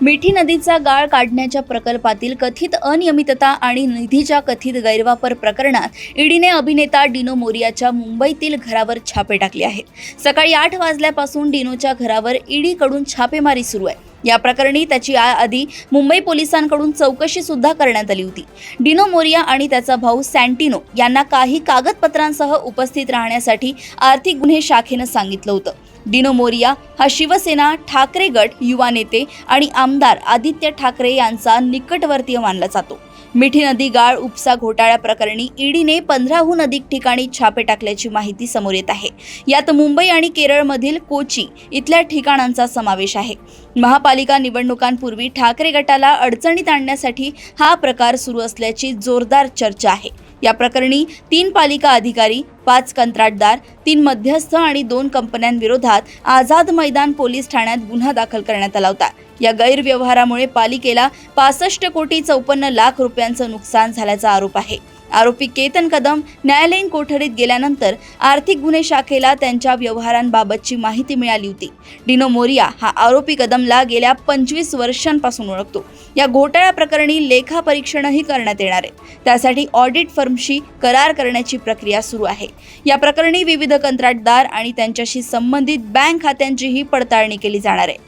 मिठी नदीचा गाळ काढण्याच्या प्रकल्पातील कथित अनियमितता आणि निधीच्या कथित गैरवापर प्रकरणात ईडीने अभिनेता डिनो मोरियाच्या मुंबईतील घरावर छापे टाकले आहेत। सकाळी 8 वाजल्यापासून डिनोच्या घरावर ईडीकडून छापेमारी सुरू आहे। या प्रकरणी त्याची आधी मुंबई पोलिसांकडून चौकशी सुद्धा करण्यात आली होती। डिनो मोरिया आणि त्याचा भाऊ सॅन्टिनो यांना काही कागदपत्रांसह उपस्थित राहण्यासाठी आर्थिक गुन्हे शाखेनं सांगितलं होतं। डिनो मोरिया हा शिवसेना, ठाकरे गट, युवा नेते आणि आमदार आदित्य ठाकरे यांचा निकटवर्तीय मानला जातो। मिठी नदी गाळ उपसा घोटाळ्या प्रकरणी ईडीने 15हून अधिक ठिकाणी छापे टाकल्याची माहिती समोर येत आहे। यात मुंबई आणि केरळमधील कोची इथल्या ठिकाणांचा समावेश आहे। महापालिका निवडणुकांपूर्वी ठाकरे गटाला अडचणीत आणण्यासाठी हा प्रकार सुरू असल्याची जोरदार चर्चा आहे। या प्रकरणी 3 पालिका अधिकारी, 5 कंत्राटदार, 3 मध्यस्थ आणि 2 कंपन्यांविरोधात आझाद मैदान पोलीस ठाण्यात गुन्हा दाखल करण्यात आला होता। या गैरव्यवहारामुळे पालिकेला 65 कोटी 54 लाख रुपयांचं नुकसान झाल्याचा आरोप आहे। आरोपी केतन कदम न्यायालयीन कोठडीत गेल्यानंतर आर्थिक गुन्हे शाखेला त्यांच्या व्यवहारांबाबतची माहिती मिळाली होती। डिनो मोरिया हा आरोपी कदमला गेल्या 25 वर्षांपासून ओळखतो। या घोटाळ्या प्रकरणी लेखापरीक्षणही करण्यात येणार आहे। त्यासाठी ऑडिट फर्मशी करार करण्याची प्रक्रिया सुरू आहे। या प्रकरणी विविध कंत्राटदार आणि त्यांच्याशी संबंधित बँक खात्यांचीही पडताळणी केली जाणार आहे।